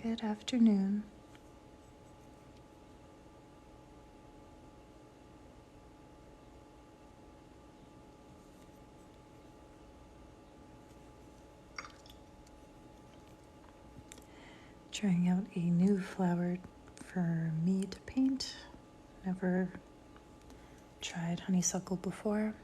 Good afternoon. Trying out a new flower for me to paint. Never tried honeysuckle before.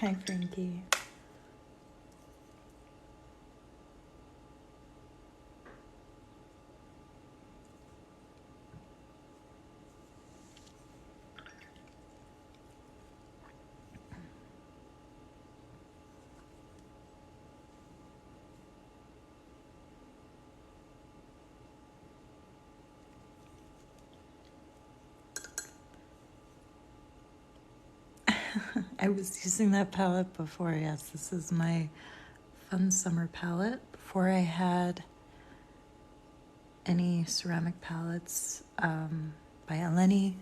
Hi, Frankie. I was using that palette before. Yes, this is my fun summer palette. Before I had any ceramic palettes by Eleni,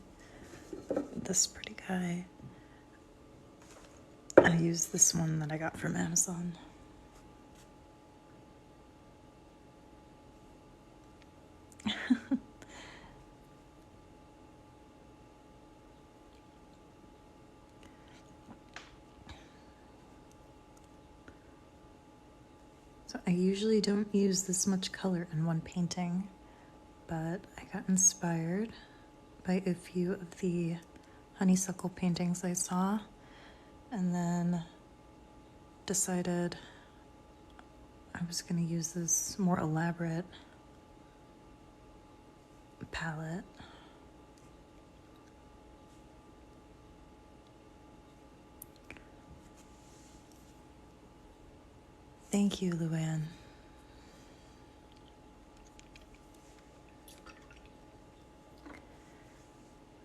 this pretty guy. I used this one that I got from Amazon. So I usually don't use this much color in one painting, but I got inspired by a few of the honeysuckle paintings I saw, and then decided I was going to use this more elaborate palette. Thank you, Luann.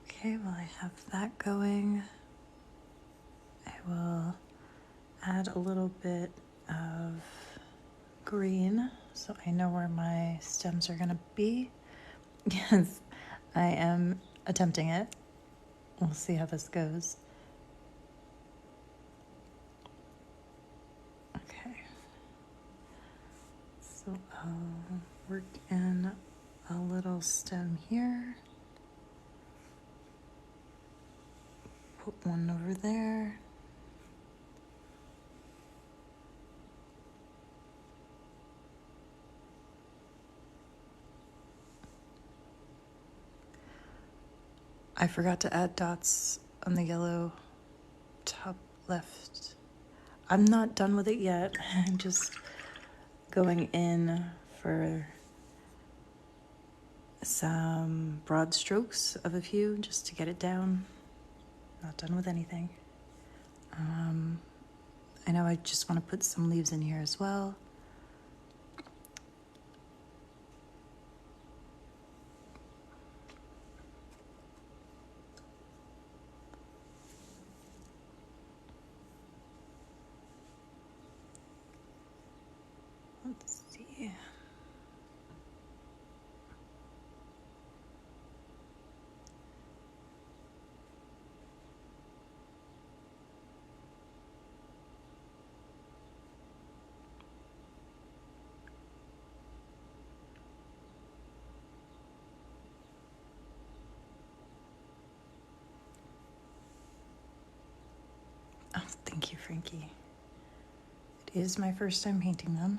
Okay, well, I have that going. I will add a little bit of green so I know where my stems are going to be. Yes, I am attempting it. We'll see how this goes. Okay. So I'll work in a little stem here. Put one over there. I forgot to add dots on the yellow top left. I'm not done with it yet. I'm just going in for some broad strokes of a few just to get it down. Not done with anything. I know I just want to put some leaves in here as well. Let's see. Oh, thank you, Frankie. It is my first time painting them.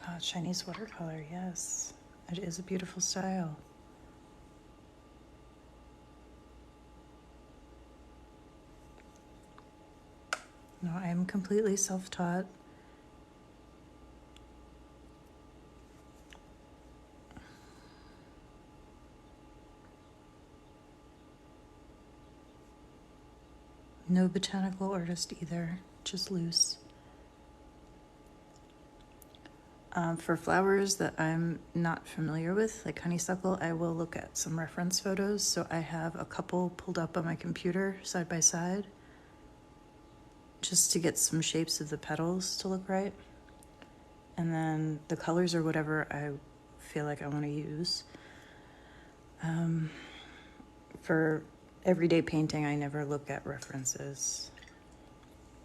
Oh, Chinese watercolor, yes. It is a beautiful style. No, I am completely self-taught. No botanical artist either, just loose. For flowers that I'm not familiar with, like honeysuckle, I will look at some reference photos. So I have a couple pulled up on my computer side by side, just to get some shapes of the petals to look right. And then the colors or whatever I feel like I want to use. For everyday painting, I never look at references.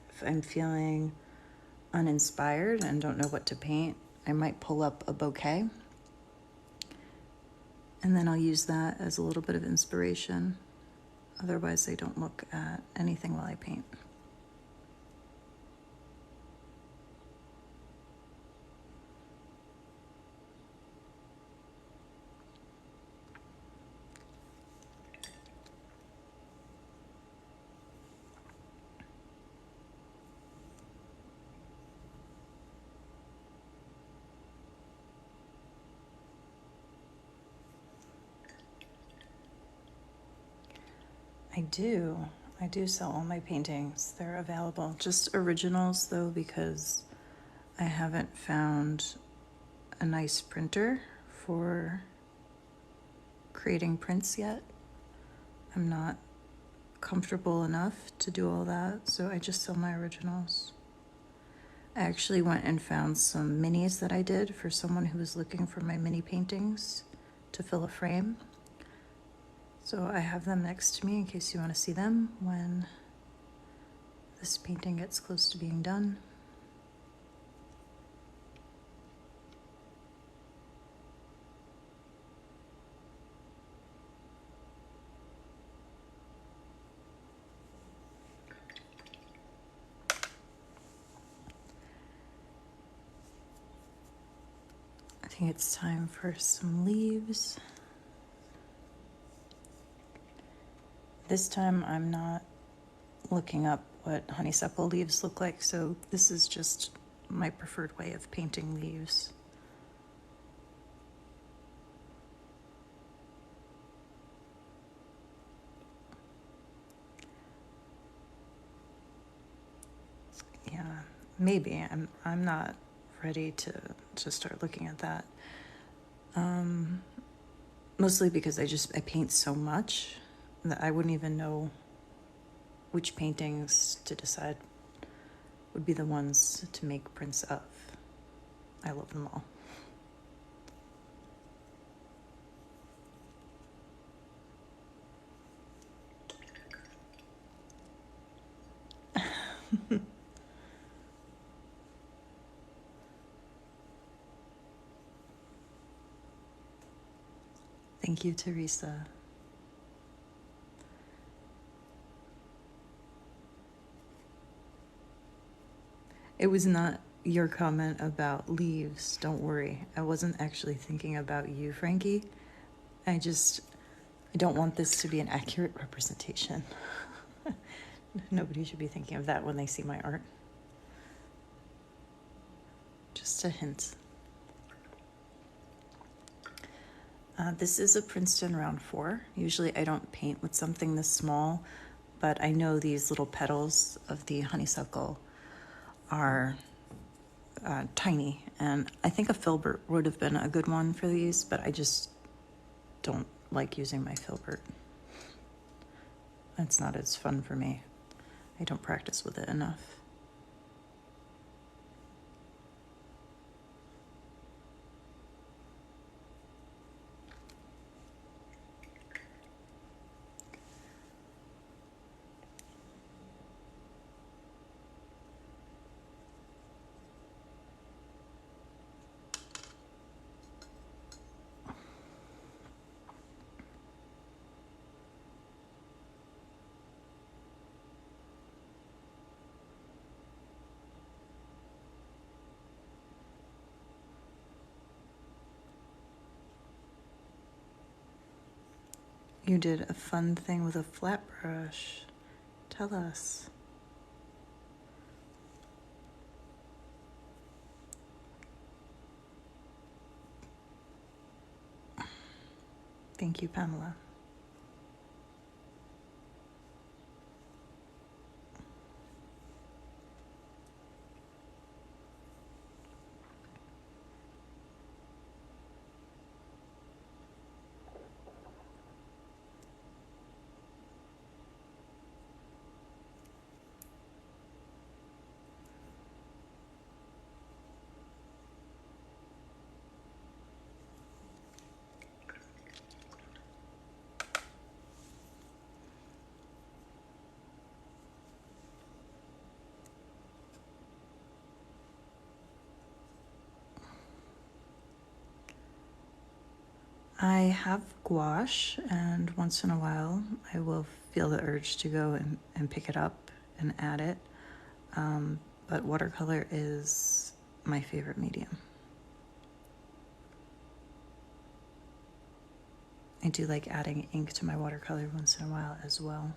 If I'm feeling uninspired and don't know what to paint, I might pull up a bouquet, and then I'll use that as a little bit of inspiration. Otherwise, I don't look at anything while I paint. I do sell all my paintings. They're available. Just originals though, because I haven't found a nice printer for creating prints yet. I'm not comfortable enough to do all that, so I just sell my originals. I actually went and found some minis that I did for someone who was looking for my mini paintings to fill a frame. So I have them next to me in case you want to see them when this painting gets close to being done. I think it's time for some leaves. This time I'm not looking up what honeysuckle leaves look like, so this is just my preferred way of painting leaves. Yeah, maybe. I'm not ready to start looking at that. Mostly because I paint so much that I wouldn't even know which paintings to decide would be the ones to make prints of. I love them all. Thank you, Teresa. It was not your comment about leaves. Don't worry. I wasn't actually thinking about you, Frankie. I don't want this to be an accurate representation. Nobody should be thinking of that when they see my art. Just a hint. This is a Princeton round 4. Usually I don't paint with something this small, but I know these little petals of the honeysuckle are tiny, and I think a filbert would have been a good one for these, but I just don't like using my filbert. It's not as fun for me. I don't practice with it enough. You did a fun thing with a flat brush. Tell us. Thank you, Pamela. I have gouache, and once in a while I will feel the urge to go and pick it up and add it. But watercolor is my favorite medium. I do like adding ink to my watercolor once in a while as well.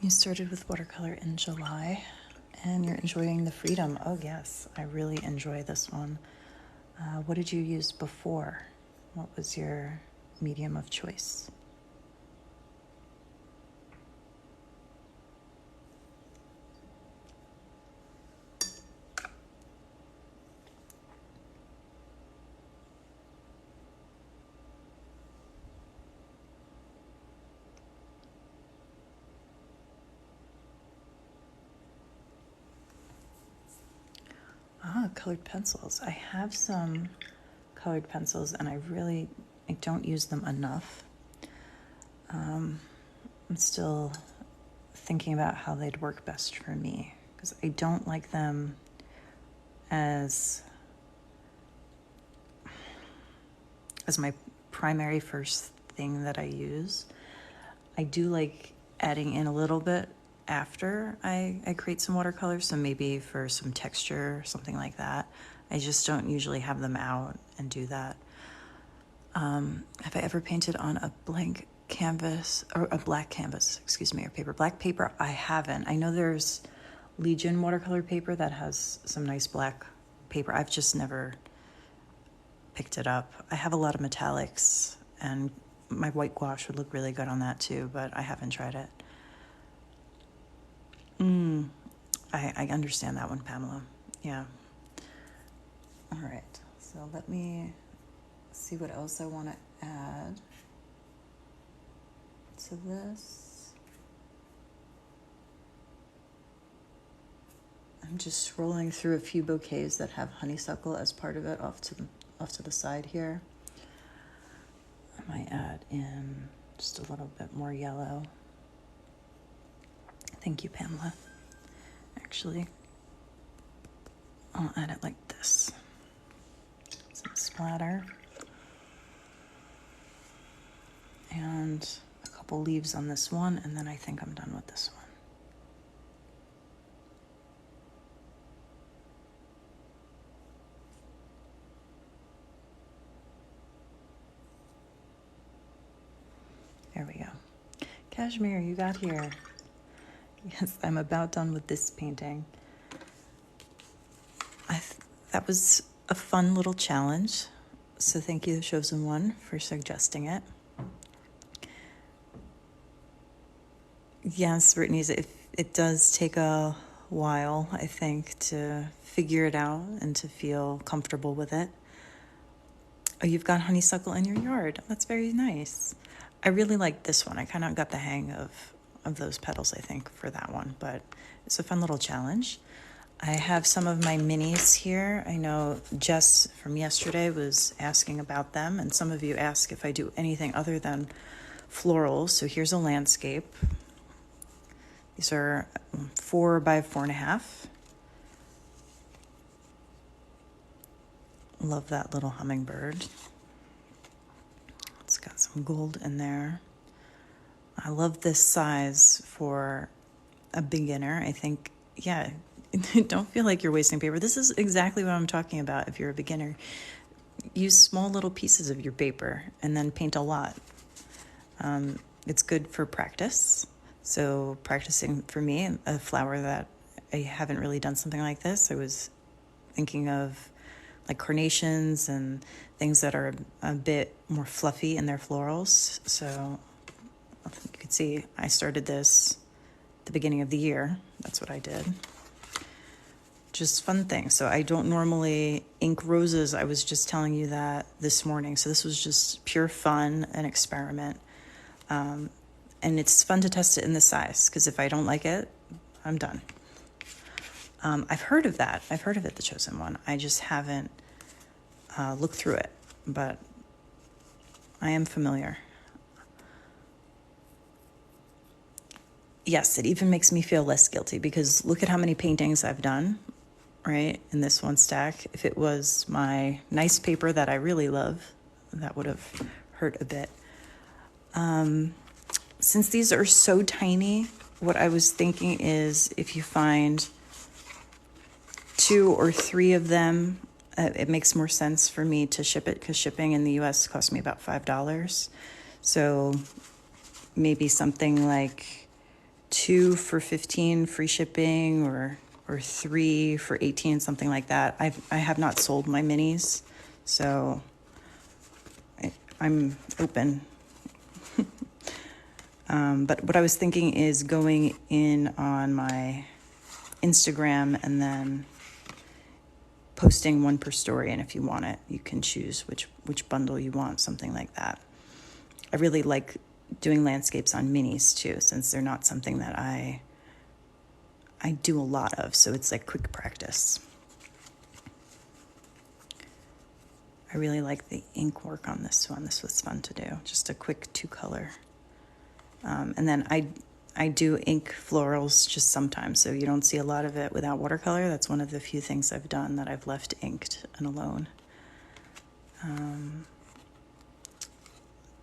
You started with watercolor in July, and you're enjoying the freedom. Oh yes, I really enjoy this one. What did you use before? What was your medium of choice? Colored pencils. I have some colored pencils, and I don't use them enough. I'm still thinking about how they'd work best for me, because I don't like them as my primary first thing that I use. I do like adding in a little bit after I create some watercolors, so maybe for some texture or something like that. I just don't usually have them out and do that. Have I ever painted on a blank canvas, or a black canvas, or paper? Black paper, I haven't. I know there's Legion watercolor paper that has some nice black paper. I've just never picked it up. I have a lot of metallics, and my white gouache would look really good on that too, but I haven't tried it. I understand that one, Pamela. Yeah. All right, so let me see what else I want to add to this. I'm just scrolling through a few bouquets that have honeysuckle as part of it off to the side here. I might add in just a little bit more yellow. Thank you, Pamela. Actually, I'll add it like this. Some splatter. And a couple leaves on this one, and then I think I'm done with this one. There we go. Kashmir, you got here. Yes, I'm about done with this painting. That was a fun little challenge, so thank you, The Chosen One, for suggesting it. Yes, Brittany, it does take a while, I think, to figure it out and to feel comfortable with it. Oh, you've got honeysuckle in your yard. That's very nice. I really like this one. I kind of got the hang of those petals, I think, for that one, but it's a fun little challenge. I have some of my minis here. I know Jess from yesterday was asking about them, and some of you ask if I do anything other than florals. So here's a landscape. These are 4 by 4.5. Love that little hummingbird. It's got some gold in there. I love this size for a beginner. I think, yeah, don't feel like you're wasting paper. This is exactly what I'm talking about. If you're a beginner, use small little pieces of your paper and then paint a lot. It's good for practice. So practicing for me, a flower that I haven't really done something like this. I was thinking of like carnations and things that are a bit more fluffy in their florals. So you can see I started this at the beginning of the year. That's what I did. Just fun things. So I don't normally ink roses. I was just telling you that this morning. So this was just pure fun, an experiment. And it's fun to test it in this size, because if I don't like it, I'm done. I've heard of that. I've heard of it, the Chosen One. I just haven't looked through it, but I am familiar. Yes, it even makes me feel less guilty, because look at how many paintings I've done, right, in this one stack. If it was my nice paper that I really love, that would have hurt a bit. Since these are so tiny, what I was thinking is if you find 2 or 3 of them, it makes more sense for me to ship it, because shipping in the US cost me about $5. So maybe something like 2 for $15 free shipping, or 3 for $18, something like that. I have not sold my minis, so I'm open. But what I was thinking is going in on my Instagram and then posting 1 per story. And if you want it, you can choose which bundle you want, something like that. I really like doing landscapes on minis too, since they're not something that I do a lot of. So it's like quick practice. I really like the ink work on this one. This was fun to do. Just a quick 2-color. And then I do ink florals just sometimes, so you don't see a lot of it without watercolor. That's one of the few things I've done that I've left inked and alone.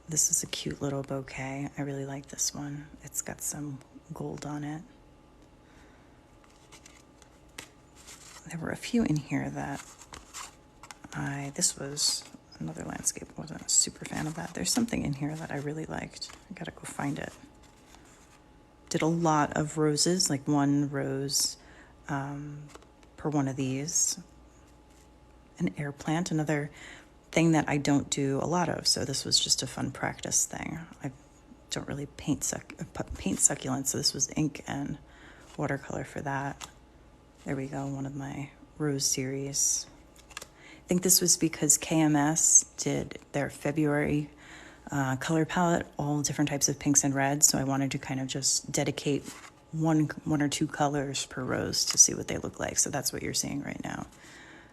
This is a cute little bouquet. I really like this one. It's got some gold on it. There were a few in here that this was another landscape. I wasn't a super fan of that. There's something in here that I really liked. I gotta go find it. Did a lot of roses, like 1 rose per one of these. An air plant, another thing that I don't do a lot of. So this was just a fun practice thing. I don't really paint succulents, so this was ink and watercolor for that. There we go, one of my rose series. I think this was because KMS did their February color palette, all different types of pinks and reds. So I wanted to kind of just dedicate one or 2 colors per rose to see what they look like. So that's what you're seeing right now.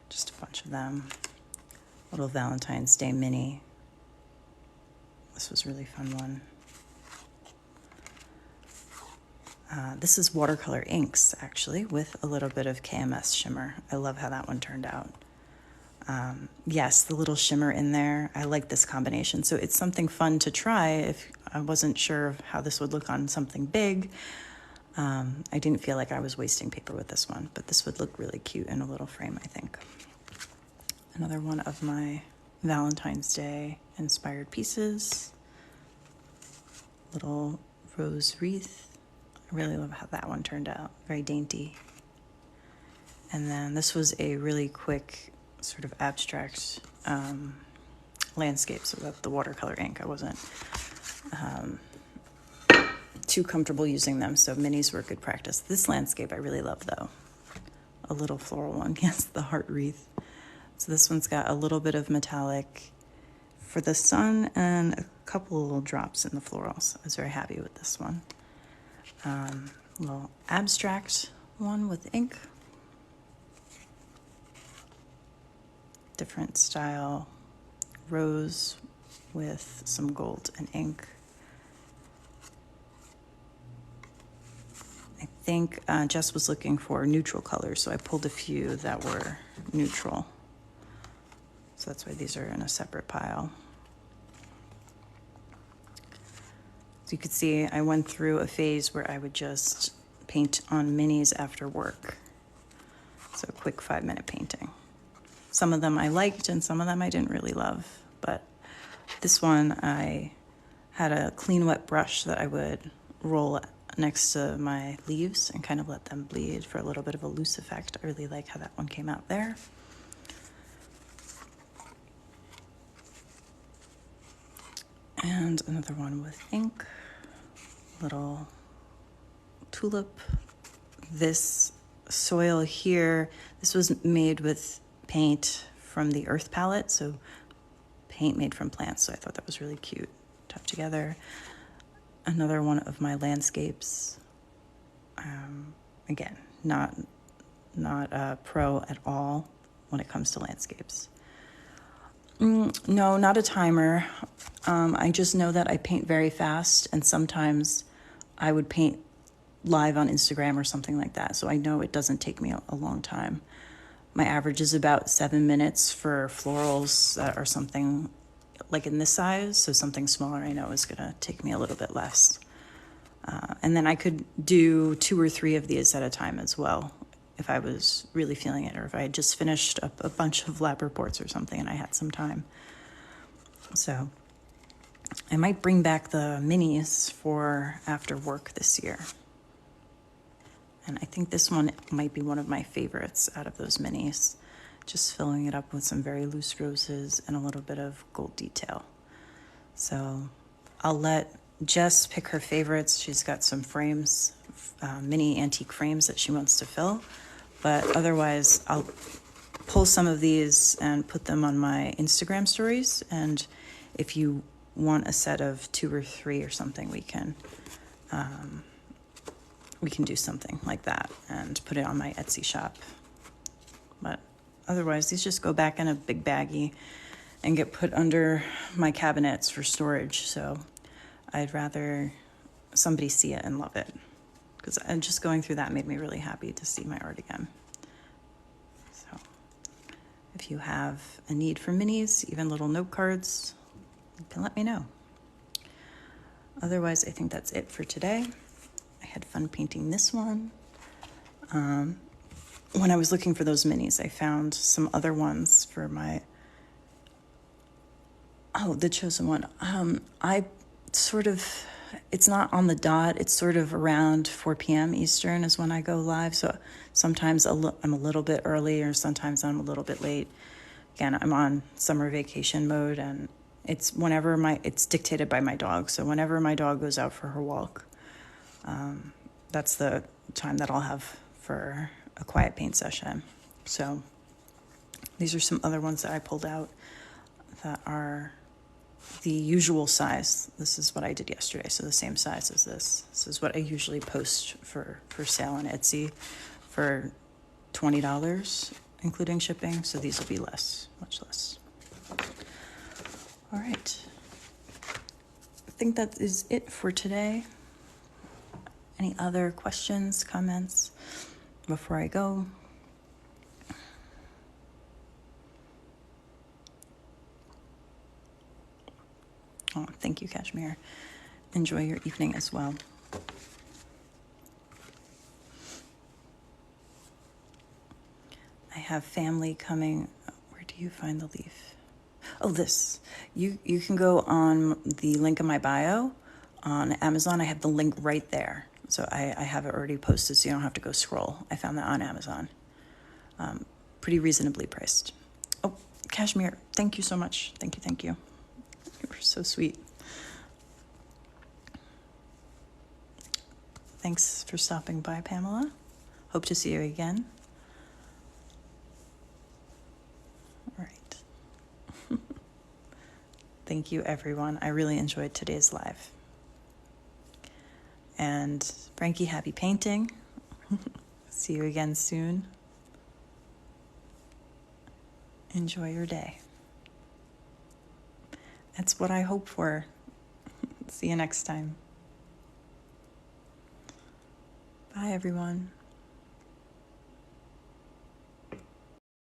Just a bunch of them. Little Valentine's Day mini. This was a really fun one. This is watercolor inks, actually, with a little bit of KMS shimmer. I love how that one turned out. Yes, the little shimmer in there. I like this combination. So it's something fun to try if I wasn't sure of how this would look on something big. I didn't feel like I was wasting paper with this one, but this would look really cute in a little frame, I think. Another one of my Valentine's Day inspired pieces. Little rose wreath. I really love how that one turned out. Very dainty. And then this was a really quick sort of abstract landscape. So that the watercolor ink, I wasn't too comfortable using them. So minis were good practice. This landscape I really love though. A little floral one, yes, the heart wreath. So this one's got a little bit of metallic for the sun and a couple little drops in the florals. I was very happy with this one. Little abstract one with ink. Different style rose with some gold and ink. I think Jess was looking for neutral colors, so I pulled a few that were neutral. So that's why these are in a separate pile. So you could see I went through a phase where I would just paint on minis after work. So a quick 5-minute painting. Some of them I liked and some of them I didn't really love. But this one I had a clean wet brush that I would roll next to my leaves and kind of let them bleed for a little bit of a loose effect. I really like how that one came out there. And another one with ink, little tulip. This soil here, this was made with paint from the earth palette, so paint made from plants, so I thought that was really cute to have together. Another one of my landscapes. Again, not a pro at all when it comes to landscapes. No, not a timer. I just know that I paint very fast, and sometimes I would paint live on Instagram or something like that, so I know it doesn't take me a long time. My average is about 7 minutes for florals that are something like in this size, so something smaller I know is going to take me a little bit less. And then I could do 2 or 3 of these at a time as well, if I was really feeling it, or if I had just finished up a bunch of lab reports or something and I had some time. So I might bring back the minis for after work this year. And I think this one might be one of my favorites out of those minis. Just filling it up with some very loose roses and a little bit of gold detail. So I'll let Jess pick her favorites. She's got some frames, mini antique frames that she wants to fill. But otherwise, I'll pull some of these and put them on my Instagram stories. And if you want a set of 2 or 3 or something, we can do something like that and put it on my Etsy shop. But otherwise, these just go back in a big baggie and get put under my cabinets for storage. So I'd rather somebody see it and love it, because just going through that made me really happy to see my art again. So if you have a need for minis, even little note cards, you can let me know. Otherwise, I think that's it for today. I had fun painting this one. When I was looking for those minis, I found some other ones for my... Oh, the chosen one. It's not on the dot. It's sort of around 4 p.m. Eastern is when I go live. So sometimes I'm a little bit early, or sometimes I'm a little bit late. Again, I'm on summer vacation mode, and it's dictated by my dog. So whenever my dog goes out for her walk, that's the time that I'll have for a quiet paint session. So these are some other ones that I pulled out that are the usual size. This is what I did yesterday, so the same size as this. This is what I usually post for sale on Etsy for $20, including shipping. So these will be less, much less. All right. I think that is it for today. Any other questions, comments before I go? Oh, thank you, Kashmir. Enjoy your evening as well. I have family coming. Where do you find the leaf? Oh, this. You can go on the link in my bio on Amazon. I have the link right there. So I have it already posted, so you don't have to go scroll. I found that on Amazon. Pretty reasonably priced. Oh, Kashmir, thank you so much. Thank you. You were so sweet. Thanks for stopping by, Pamela. Hope to see you again. All right. Thank you, everyone. I really enjoyed today's live. And Frankie, happy painting. See you again soon. Enjoy your day. That's what I hope for. See you next time. Bye, everyone.